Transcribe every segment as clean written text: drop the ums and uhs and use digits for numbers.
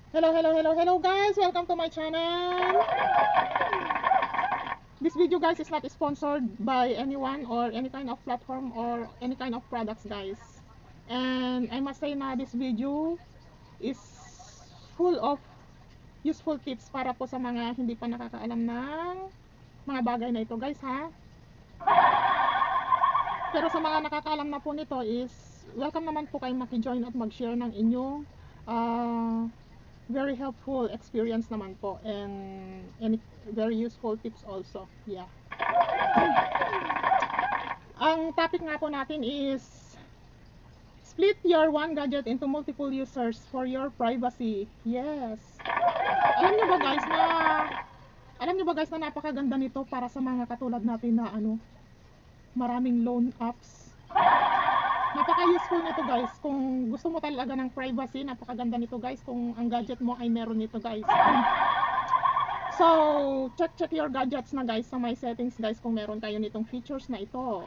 Hello guys! Welcome to my channel! This video guys is not sponsored by anyone or any kind of platform or any kind of products guys. And I must say na this video is full of useful tips para po sa mga hindi pa nakakaalam ng mga bagay na ito guys ha. Pero sa mga nakakaalam na po nito is welcome naman po kayong maki-join at mag-share ng inyong very helpful experience naman po and very useful tips also. Yeah. Ang topic nga po natin is split your one gadget into multiple users for your privacy. Yes. Alam niyo ba guys na napakaganda nito para sa mga katulad natin na maraming loan apps. Napaka-useful nito guys. Kung gusto mo talaga ng privacy, napakaganda nito guys. Kung ang gadget mo ay meron nito guys. So, check your gadgets na guys sa my settings guys kung meron kayo nitong features na ito.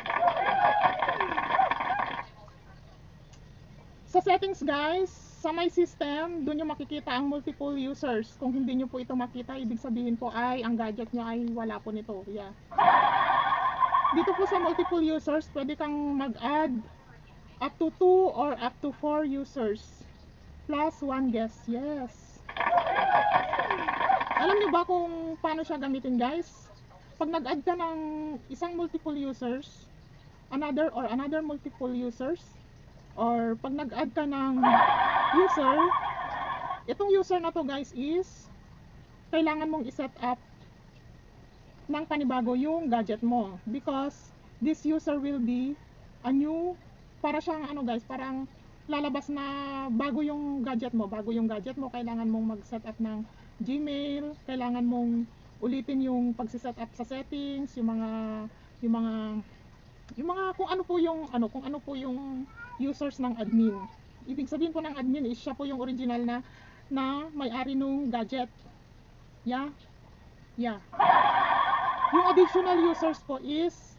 Sa settings guys, sa my system, doon nyo makikita ang multiple users. Kung hindi nyo po ito makita, ibig sabihin po ay ang gadget nyo ay wala po nito. Yeah. Dito po sa multiple users, pwede kang mag-add up to 2 or up to 4 users plus 1 guest. Yes. Alam niyo ba kung paano siya gamitin guys? Pag nag-add ka ng isang multiple users, another multiple users, or pag nag-add ka ng user, itong user na to guys is kailangan mong i-set up ng panibago yung gadget mo because this user will be a new, para siyang guys, parang lalabas na bago yung gadget mo, kailangan mong mag-set up ng Gmail, kailangan mong ulitin yung pag-set up sa settings, yung mga kung ano po yung users ng admin. Ibig sabihin po ng admin is siya po yung original na may-ari nung gadget. Yeah. Yung additional users po is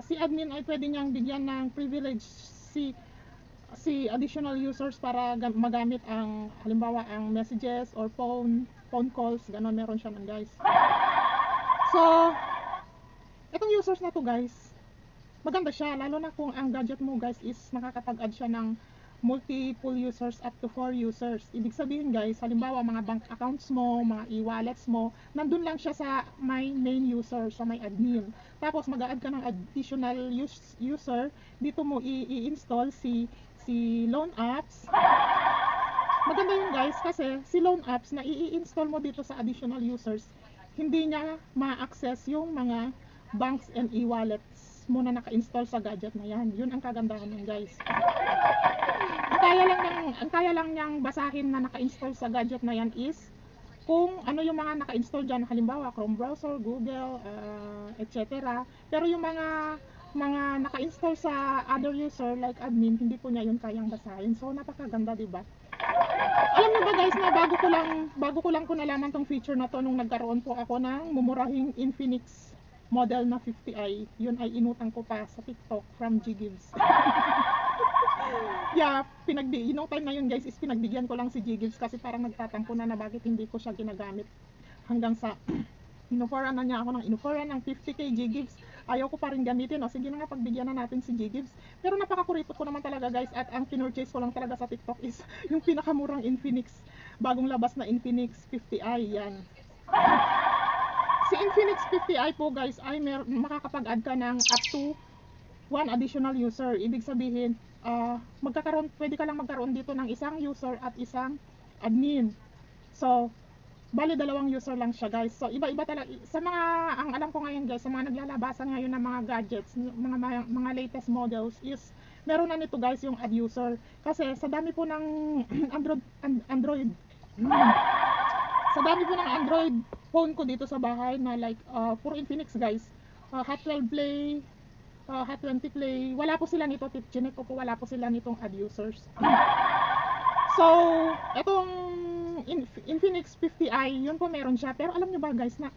si admin ay pwede niyang bigyan ng privilege si additional users para magamit ang halimbawa ang messages or phone calls, ganon, meron siya nun guys. So itong users na to guys, maganda siya lalo na kung ang gadget mo guys is nakakapag-add siya ng multiple users up to 4 users. Ibig sabihin guys, halimbawa mga bank accounts mo, mga e-wallets mo, nandun lang siya sa my main user, sa my admin. Tapos mag-a-add ka ng additional user, dito mo i-install si loan apps. Maganda yun guys kasi si loan apps na i-install mo dito sa additional users, hindi niya ma-access yung mga banks and e-wallets mo na naka-install sa gadget na yan. Yun ang kagandahan nun guys. Ang kaya lang niyang basahin na naka-install sa gadget na yan is kung ano yung mga naka-install dyan, halimbawa Chrome browser, Google, etc. Pero yung mga naka-install sa other user like admin, hindi po niya yun kayang basahin. So napakaganda, diba? Alam niyo ba guys na bago ko lang po nalaman tong feature na to nung nagkaroon po ako ng mumurahing Infinix model na 50i. Yun ay inutang ko pa sa TikTok from G-Gives. Yeah, yung time na yun guys is pinagbigyan ko lang si G-Gives kasi parang nagtatampo na bakit hindi ko siya ginagamit hanggang sa inuforan na niya ako ng 50k G-Gives. Ayaw ko pa rin gamitin. O sige na nga, pagbigyan na natin si G-Gives. Pero napakakuripot ko naman talaga guys at ang pinurchase ko lang talaga sa TikTok is yung pinakamurang Infinix, bagong labas na Infinix 50i. Yan. Si Infinix 50i po guys ay makakapag-add ka ng up to 1 additional user. Ibig sabihin, pwede ka lang magkaroon dito ng isang user at isang admin. So, bali 2 user lang siya guys. So, iba-iba talaga. Sa mga, ang alam ko ngayon guys, sa mga naglalabasan ngayon ng mga gadgets, mga latest models is, meron na nito guys yung add user. Kasi sa dami po ng Android sa dami po ng Android phone ko dito sa bahay na like puro Infinix guys, Hot 12 Play, Hot 20 Play, wala po sila nito. Chinek ko po, wala po sila nitong add users. So etong Infinix 50i, yun po meron siya. Pero alam nyo ba guys na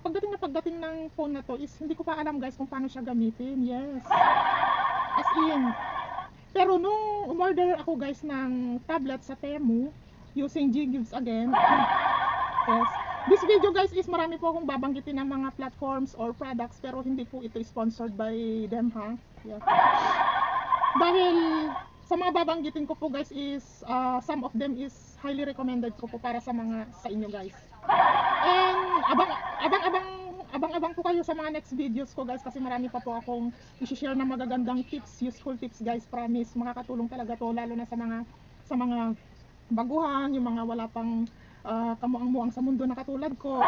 pagdating ng phone na to is hindi ko pa alam guys kung paano siya gamitin. Yes, as in. Pero nung umorder ako guys ng tablet sa Temu, using G-Gives again. Yes. This video guys is marami po akong babanggitin ng mga platforms or products pero hindi po ito sponsored by them ha. Yeah. Dahil sa mga babanggitin ko po guys is some of them is highly recommended ko po para sa inyo guys. And abang po kayo sa mga next videos ko guys kasi marami pa po akong i-share na magagandang tips, useful tips guys, promise makakatulong talaga to lalo na sa mga baguhan, yung mga wala pang kamuang-muang sa mundo na katulad ko.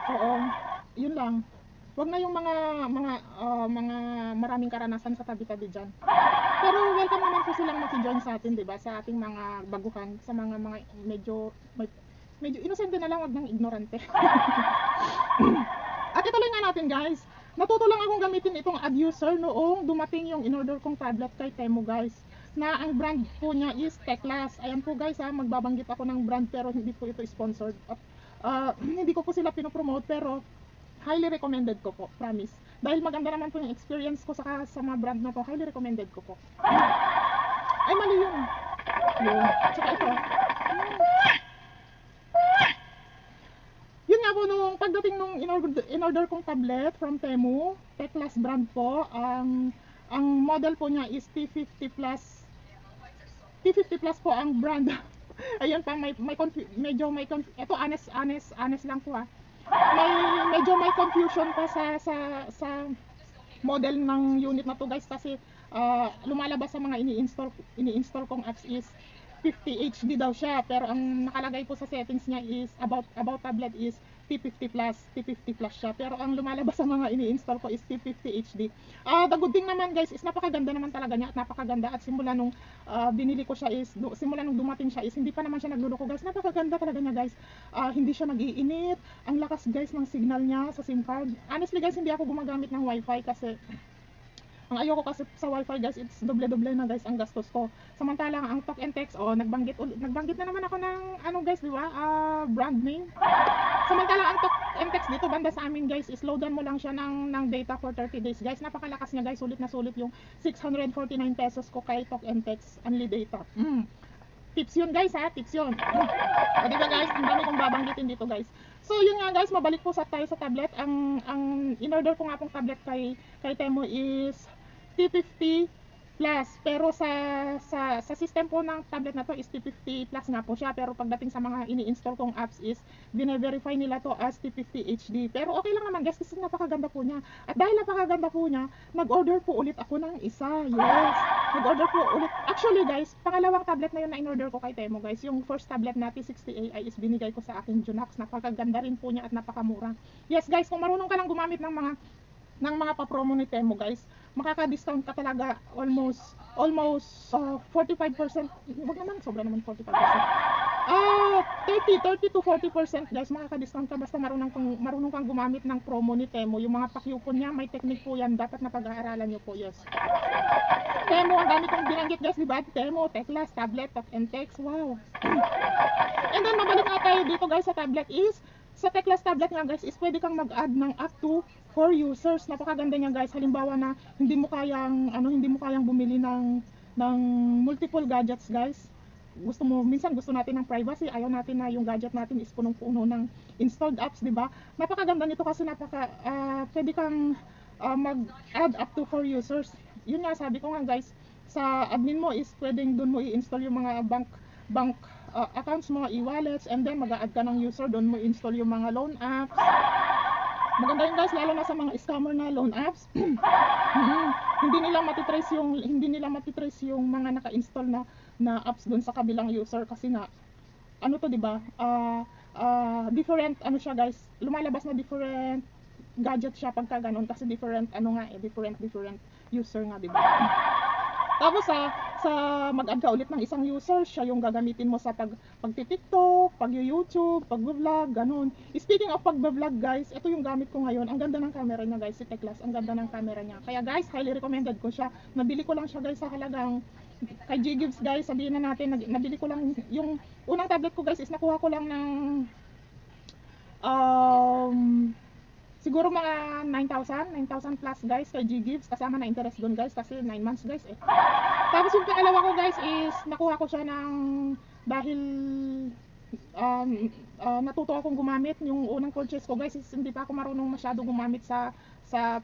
Oo, yun lang. Wag na yung mga maraming karanasan sa tabi-tabi diyan. Pero welcome naman po silang maki-join sa atin, 'di ba? Sa ating mga baguhan, sa mga medyo inosente na lang, wag nang ignorante. At ituloy nga natin, guys. Natuto lang akong gamitin itong Abuser noong dumating yung in-order kong tablet kay Temu, guys. Na ang brand po niya is Teclas. Ayan po guys ha, magbabanggit ako ng brand pero hindi po ito sponsored. At hindi ko po sila pinopromote pero highly recommended ko po, promise. Dahil maganda naman po yung experience ko sa mga brand na to, highly recommended ko po. Ay mali yun. Yun. Tsaka ito. Yun nga po nung pagdating nung in-order kong tablet from Temu, Teclas brand po, ang model po niya is T50 Plus. T50 Plus po ang brand. Ayun pa, medyo may ito honest lang po medyo may confusion pa sa model ng unit na to guys kasi lumalabas sa mga ini-install kong apps is 50 HD daw siya pero ang nakalagay po sa settings niya is about tablet is T50 Plus siya pero ang lumalabas sa mga ini-install ko is T50 HD. The good thing naman guys is napakaganda naman talaga niya at napakaganda at simula nung binili ko siya is simula nung dumating siya is hindi pa naman siya nagluloko guys, napakaganda talaga niya guys. Hindi siya nag-iinit, ang lakas guys ng signal niya sa SIM card. Honestly guys, hindi ako gumagamit ng wifi kasi ang ayoko kasi sa wifi guys, it's doble-doble na guys ang gastos ko. Samantalang ang talk and text, nagbangit na naman ako ng guys, di ba? Brand name. Samantalang ang talk and text dito banda sa amin guys, is loadan mo lang siya ng data for 30 days guys. Napakalakas niya guys, sulit na sulit yung 649 pesos ko kay talk and text only data. Tips yun guys ha, tips yun. O diba guys, ang dami kong babanggitin dito guys. So yun nga guys, mabalik po tayo sa tablet. Ang in-order ko nga pong tablet kay Temu is T50 Plus, pero sa system po ng tablet na to is T50 Plus nga po siya, pero pagdating sa mga ini-install kong apps is bine-verify nila to as T50 HD. Pero okay lang naman guys kasi napakaganda po niya. At dahil napakaganda po niya, nag-order po ulit ako ng isa. Yes, nag-order po ulit. Actually guys, pangalawang tablet na yun na in-order ko kay Temu guys. Yung first tablet na T60AI is binigay ko sa aking Junax. Napakaganda rin po niya at napakamura. Yes guys, kung marunong ka lang gumamit ng mga pa-promo ni Temu guys, makaka-discount ka talaga almost 45%. Wag naman, sobra naman 45%. 30 to 40% guys, makaka-discount ka basta marunong kang gumamit ng promo ni Temu. Yung mga pa-coupon niya, may technique po yan, dapat na pag-aaralan niyo po. Yes. Temu, ang dami kong binanggit guys, diba? Temu, Teclas, tablet, talk and text, wow. And then mabalik nga tayo dito guys sa tablet is sa Teclas tablet nga guys is pwede kang mag-add ng up to 4 users. Napakaganda niya guys. Halimbawa na hindi mo kayang bumili ng multiple gadgets guys. Minsan gusto natin ng privacy, ayaw natin na yung gadget natin is punong-puno ng installed apps, 'di ba? Napakaganda nito kasi pwede kang mag-add up to 4 users. Yun nga sabi ko nga guys, sa admin mo is pwedeng doon mo i-install yung mga bank accounts mo, e-wallets, and then mag-a-add ka ng user, doon mo install yung mga loan apps. Maganda yun guys, lalo na sa mga scammer na loan apps. Hindi nila matitrace yung mga naka-install na apps doon sa kabilang user kasi nga to, 'di ba? Different siya guys. Lumalabas na different gadget siya pagka ganun kasi different user nga, 'di ba? Tapos sa mag-add ka ulit ng isang user, siya yung gagamitin mo sa pag-TikTok, pag-YouTube, pag-vlog, ganun. Speaking of pag-vlog guys, ito yung gamit ko ngayon. Ang ganda ng camera niya guys, si Teclas, ang ganda ng camera niya. Kaya guys, highly recommended ko siya. Nabili ko lang siya guys sa halagang kay G-Gives guys, sabihin na natin, nabili ko lang yung unang tablet ko guys is nakuha ko lang ng siguro mga 9,000 plus guys kay G-Gives, kasama na interest doon guys kasi 9 months guys eh. Tapos yung pangalawa ko guys is nakuha ko siya ng dahil natuto akong gumamit. Yung unang purchase ko guys is hindi pa ako marunong masyado gumamit sa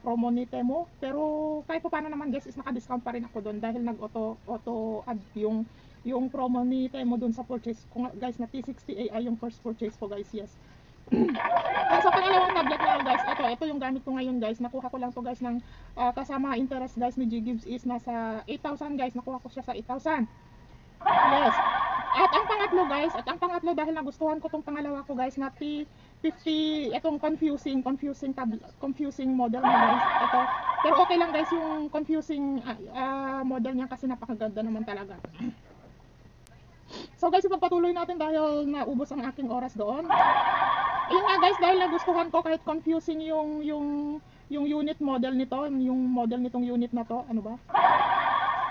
promo ni Temu, pero kahit pa paano naman guys is naka-discount pa rin ako doon dahil nag-auto add yung promo ni Temu doon sa purchase ko guys na T60AI yung first purchase ko guys. Yes. And sa pangalawang tablet na guys, ito yung gamit ko ngayon guys. Nakuha ko lang to guys ng kasama interest guys ni G-Gives is nasa 8,000 guys. Nakuha ko siya sa 8,000. Yes. At ang pangatlo dahil nagustuhan ko tong pangalawa ko guys na T50, itong confusing model na guys. Ito. Pero okay lang guys yung confusing model niya kasi napakaganda naman talaga. So guys, ipagpatuloy natin dahil naubos ang aking oras doon. Ayun nga guys, dahil nagustuhan ko kahit confusing yung unit model nito, yung model nitong unit na to, ano ba?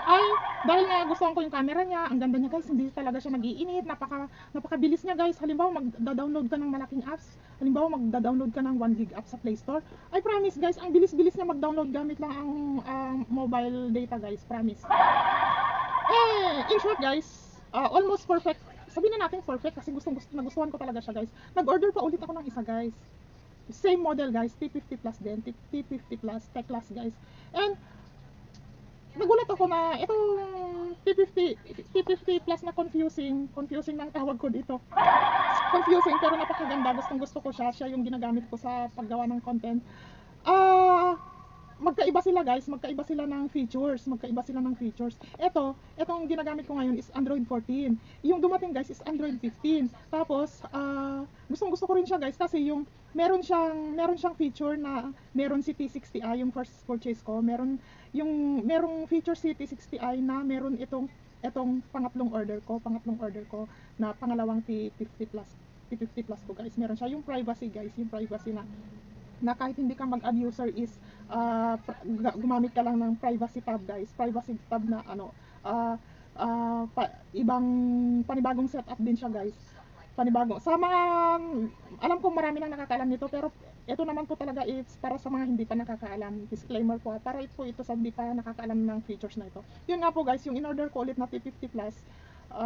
Ay, dahil nagustuhan ko yung camera niya, ang ganda niya guys, hindi talaga siya nag-iinit, napakabilis niya guys. Halimbawa magda-download ka ng malaking apps, halimbawa magda-download ka ng 1 gig app sa Play Store. Ay promise guys, ang bilis-bilis niya mag-download gamit lang ang mobile data guys, promise. In short guys, almost perfect. Sabihin na natin perfect kasi nagustuhan ko talaga siya guys. Nag-order pa ulit ako ng isa guys. Same model guys, T50 Plus din, T50 Plus, T-Class guys. And nagulat ako na itong T50 Plus na confusing ng tawag ko dito. Confusing pero napakaganda, gustong-gusto ko siya. Siya yung ginagamit ko sa paggawa ng content. Magkaiba sila guys, magkaiba sila ng features. Itong ginagamit ko ngayon is Android 14. Yung dumating guys is Android 15. Tapos, gustong-gusto ko rin siya guys kasi yung meron siyang feature na meron si T60i yung first purchase ko. Merong feature si T60i na meron itong pangatlong order ko na pangalawang T50 Plus ko guys. Meron siya yung privacy guys, yung privacy na kahit hindi ka mag-add user is gumamit ka lang ng privacy tab guys, privacy tab na panibagong setup din siya guys, panibago sa mga alam ko marami nang nakakaalam nito, pero ito naman po talaga is para sa mga hindi pa nakakaalam. Disclaimer po, para ito sa hindi pa nakakaalam ng features na ito. Yun nga po guys, yung in-order ko ulit na T50 Plus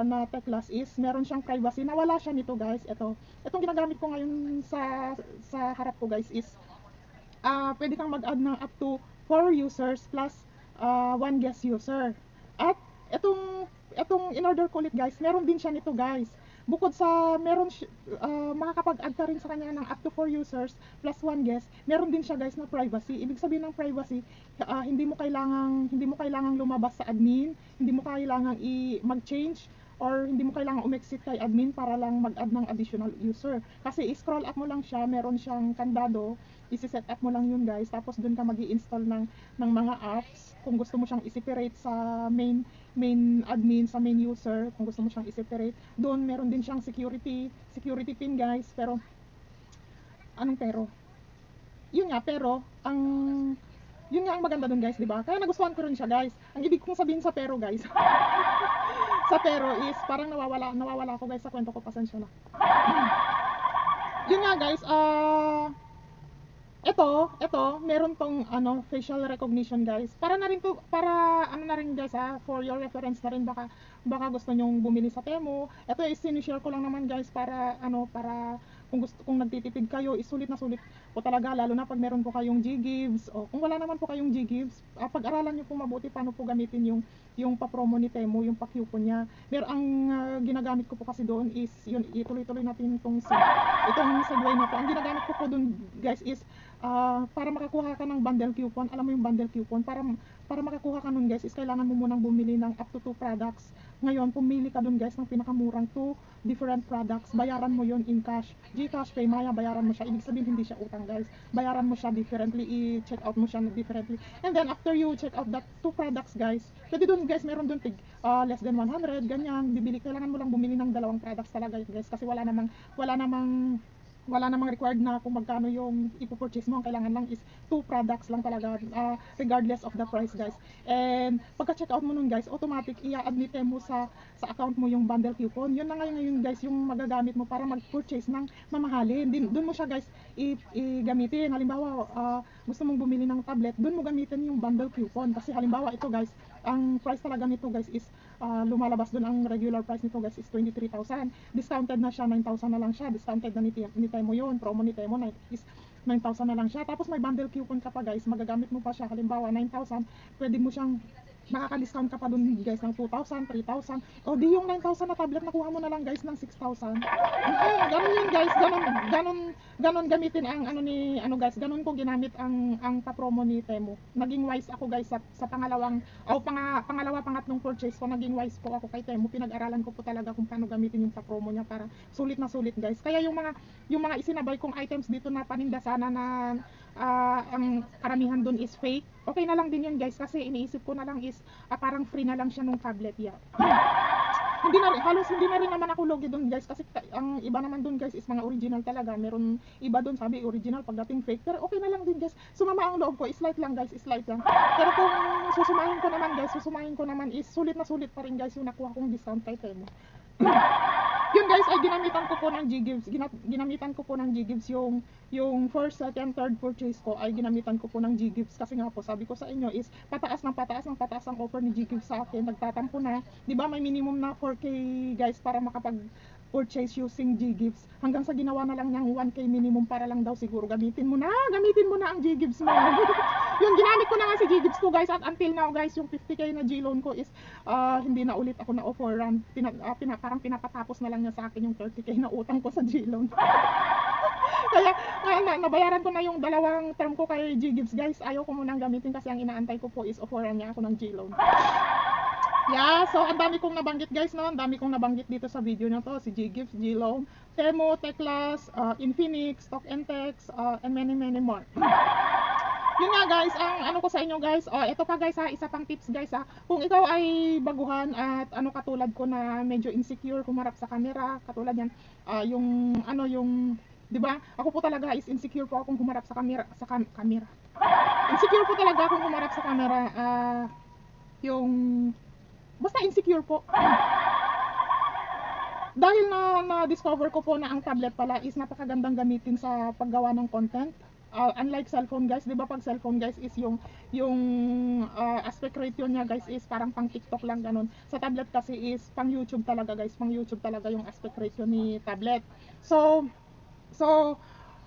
na T-Class is meron siyang privacy, nawala siya nito guys. Itong ginagamit ko ngayon sa harap ko guys is pwede kang mag-add ng up to 4 users plus 1 guest user. At itong in-order ko ulit guys, meron din siya nito guys. Bukod sa makakapag-add ka rin sa kanya ng up to 4 users plus 1 guest, meron din siya guys na privacy. Ibig sabihin ng privacy, hindi mo kailangang lumabas sa admin, hindi mo kailangang mag-change or hindi mo kailangang umexit kay admin para lang mag-add ng additional user. Kasi i-scroll up mo lang siya, meron siyang kandado, isi-set up mo lang yun guys, tapos dun ka magi-install ng mga apps. Kung gusto mo siyang i-separate sa main admin, sa main user, kung gusto mo siyang i-separate, doon meron din siyang security pin guys. Pero anong pero? Yun nga ang maganda dun guys, di ba? Kaya nagustuhan ko rin siya guys. Ang ibig kong sabihin sa pero guys, sa pero is parang nawawala ako guys sa kwento ko, pasensya na. Yun nga guys, ito meron tong facial recognition guys. Para na rin guys for your reference na rin, baka gusto nyong bumili sa Temu. Ito is sinishare ko lang naman guys para kung nagtitipid kayo, sulit na sulit po talaga, lalo na pag meron po kayong G-Gives, o kung wala naman po kayong G-Gives, pag-aralan niyo po mabuti paano po gamitin yung pa-promo ni Temu, yung pa-coupon niya. Ang ginagamit ko po kasi doon is yun, ituloy-tuloy natin itong segue na to. Ang ginagamit ko po doon guys is para makakuha ka ng bundle coupon. Alam mo yung bundle coupon, para makakuha ka nun guys is kailangan mo munang bumili ng up to 2 products. Ngayon pumili ka dun guys ng pinakamurang 2 different products, bayaran mo yun in cash, GCash, Paymaya, bayaran mo siya. Ibig sabihin hindi siya utang guys, bayaran mo siya differently, i-check out mo siya differently. And then after you check out that 2 products guys, pwede dun guys, meron dun less than 100, ganyan, kailangan mo lang bumili ng 2 products talaga guys, kasi wala namang required na kung magkano yung ipo-purchase mo. Ang kailangan lang is 2 products lang talaga, regardless of the price guys. And pagka-check out mo nun guys, automatic i-add ni Temu sa account mo yung bundle coupon. Yun na ngayon guys yung magagamit mo para mag-purchase ng mamahalin. Doon mo siya guys i-gamitin. Halimbawa gusto mong bumili ng tablet, doon mo gamitin yung bundle coupon. Kasi halimbawa ito guys, ang price talaga nito guys is lumalabas doon ang regular price nito guys is 23,000. Discounted na siya, 9,000 na lang siya. Discounted na ni Temo yun. Promo ni Temo is 9,000 na lang siya. Tapos may bundle coupon ka pa guys. Magagamit mo pa siya. Halimbawa 9,000, pwede mo siyang makaka-discount ka pa dun guys ng 2,000, 3,000. O di yung 9,000 na tablet nakuha mo na lang guys ng 6,000. Ganun yun guys, ganon gamitin ang guys, ganon ko ginamit ang pa-promo ni Temu. Naging wise ako guys sa pangatlong purchase ko, naging wise po ako kay Temu. Pinag-aralan ko po talaga kung paano gamitin yung pa-promo niya para sulit na sulit guys. Kaya yung mga isinabay kong items dito na paninda sana na ang karamihan dun is fake, okay na lang din yun guys, kasi iniisip ko na lang is parang free na lang siya nung tablet ya. Halos hindi na rin naman ako lugi dun guys, kasi ang iba naman dun guys is mga original talaga. Meron iba dun sabi original, pagdating fake, pero okay na lang din guys. Sumama ang loob ko, slight lang guys, slight lang. Pero kung susumahin ko naman is sulit na sulit pa rin guys yung nakuha kong discount kay Temu. Yun guys ay ginamitan ko po ng G-Gives yung first, second, third purchase ko ay ginamitan ko po ng G-Gives, kasi nga po sabi ko sa inyo is pataas ang offer ni G-Gives sa akin. Nagtatampo na, di ba may minimum na 4K guys para makapag-purchase using G-Gives, hanggang sa ginawa na lang niyang 1K minimum para lang daw siguro gamitin mo na ang G-Gives mo. Yung ginamit ko na nga si G-Gives ko guys, at until now guys yung 50K na G-loan ko is hindi na ulit ako na offeran. Parang pinapatapos na lang niya sa akin yung 30K na utang ko sa G-loan. Kaya nabayaran ko na yung dalawang term ko kay G-Gives guys. Ayaw ko munang gamitin kasi ang inaantay ko po is offeran niya ako ng G-loan. Yeah, so ang dami kong nabanggit guys, no? Ang dami kong nabanggit dito sa video na to, si G-Gives, G-loan, Temu, Teclas, Infinix, Stock and Text, and many more. Yun nga guys, ang ko sa inyo guys, ito pa guys isa pang tips guys kung ikaw ay baguhan at katulad ko na medyo insecure humarap sa camera, katulad yan, yung di ba? Ako po talaga is insecure po akong humarap sa camera, insecure po talaga akong humarap sa camera, basta insecure po. Dahil na discover ko po na ang tablet pala is napakagandang gamitin sa paggawa ng content. Unlike cellphone guys, 'di ba pag cellphone guys is yung aspect ratio niya guys is parang pang TikTok lang ganun. Sa tablet kasi is pang YouTube talaga guys, pang YouTube talaga yung aspect ratio ni tablet. So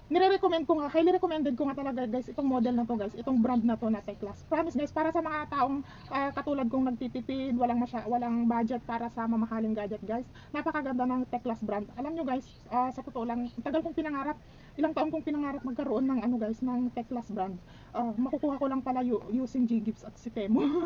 nire-recommend ko nga, highly recommended ko nga talaga guys itong model na to guys, itong brand na to na Teclas. Promise guys, para sa mga taong katulad kong nagtitipid, walang budget para sa mamahaling gadget guys. Napakaganda ng Teclas brand. Alam nyo guys, sa totoo lang, tagal kong pinangarap, ilang taon kong pinangarap magkaroon ng guys, ng Teclas brand. Makukuha ko lang pala using G-Gives at si Temu.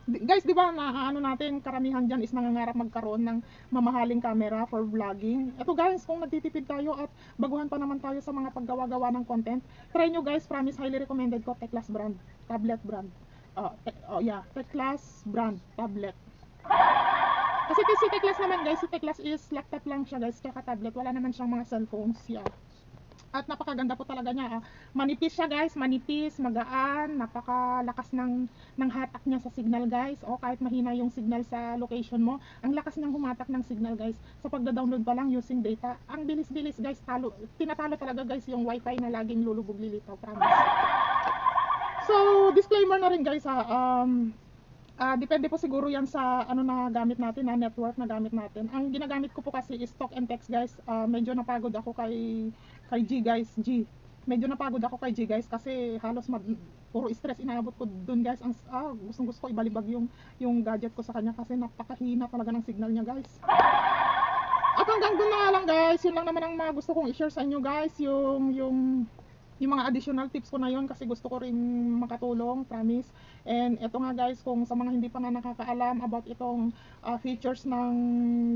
Guys, di ba natin, karamihan dyan is nangangarap magkaroon ng mamahaling camera for vlogging. Ito guys, kung nagtitipid tayo at baguhan pa naman tayo sa mga paggawa-gawa ng content, try nyo guys, promise, highly recommended ko, Teclas brand, tablet brand. Teclas brand, tablet. Kasi si Teclas naman guys, si Teclas is laptop lang siya guys, kaya tablet, wala naman siyang mga cellphones, At napakaganda po talaga niya. Manipis siya guys, manipis, magaan, napakalakas ng hatak niya sa signal guys. Kahit mahina yung signal sa location mo, ang lakas niyang humatak ng signal guys. Sa pagda-download pa lang using data, ang bilis-bilis guys, tinatalo talaga guys yung wifi na laging lulubog lilitaw, promise. So, disclaimer na rin guys depende po siguro yan sa na gamit natin, na network na gamit natin. Ang ginagamit ko po kasi is Stock and Text guys. Medyo napagod ako kay G guys, medyo napagod ako kay G guys kasi halos puro stress inaabot ko dun guys. Gustong-gusto ko ibalibag yung gadget ko sa kanya kasi napakahina talaga ng signal niya guys. At hanggang dun na lang guys, yun lang naman ang mga gusto kong i-share sa inyo guys, yung mga additional tips ko na yun kasi gusto ko rin makatulong, promise. And eto nga guys, kung sa mga hindi pa nga nakakaalam about itong features ng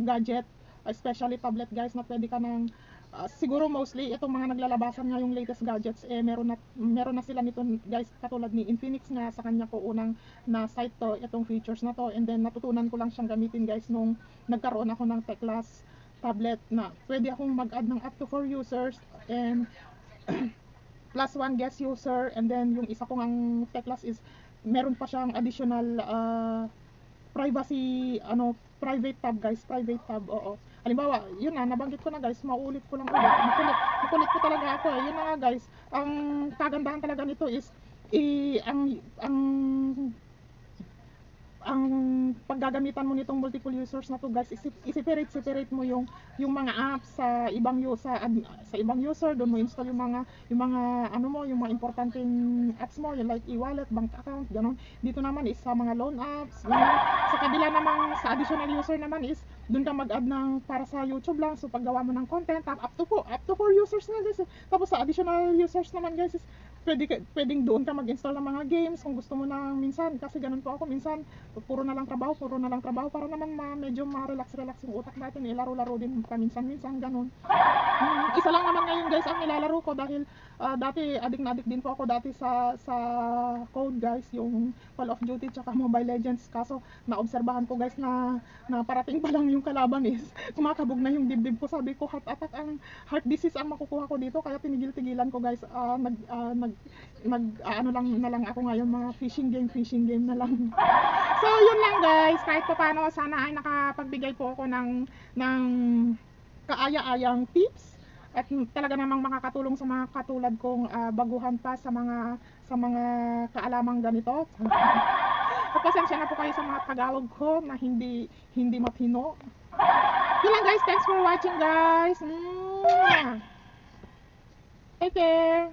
gadget, especially tablet guys, na pwede ka ng siguro mostly itong mga naglalabasan nga yung latest gadgets, meron na sila nito guys, katulad ni Infinix nga, sa kanya ko unang na site to, itong features na to. And then natutunan ko lang siyang gamitin guys nung nagkaroon ako ng Teclas tablet, na pwede akong mag-add ng up to 4 users and plus 1 guest user. And then yung isa kong ang Teclas is meron pa siyang additional privacy, private tab guys, private tab. Halimbawa, yun nabanggit ko na guys, mauulit ko lang ulit, makulit ko talaga ako yun na nga guys, ang kagandahan talaga nito is ang ang paggagamitan mo nitong multiple users na to guys, separate mo yung mga apps sa ibang sa ibang user. Doon mo install yung mga ano mo, yung mga importanteng apps mo, yung like e-wallet, bank account, ganun. Dito naman is sa mga loan apps, ganun. Sa kabila namang sa additional user naman is doon ka mag-add ng para sa YouTube lang. So paggawa mo ng content, up to 4 users na guys. Tapos sa additional users naman guys is pwedeng doon ka mag-install ng mga games kung gusto mo na minsan, kasi ganun po ako minsan, puro na lang trabaho para naman medyo ma-relax yung utak natin, laro-laro din paminsan-minsan, ganun. Isa lang naman ngayon guys ang nilalaro ko dahil dati addict na addict din po ako dati sa code guys, yung Call of Duty tsaka Mobile Legends. Kaso naobserbahan ko guys na parating pa lang yung kalaban is kumakabog na yung dibdib ko. Sabi ko heart attack, ang heart disease ang makukuha ko dito, kaya tinigil-tigilan ko guys. Ano lang na lang ako ngayon, mga fishing game na lang. So yun lang guys, kahit pa paano sana ay nakapagbigay po ako ng kaaya-ayang tips at talaga namang makakatulong sa mga katulad kong baguhan pa sa mga kaalamang ganito. At pasensya na po kayo sa mga Tagalog ko na hindi matino. Yun lang guys, thanks for watching guys. Take care.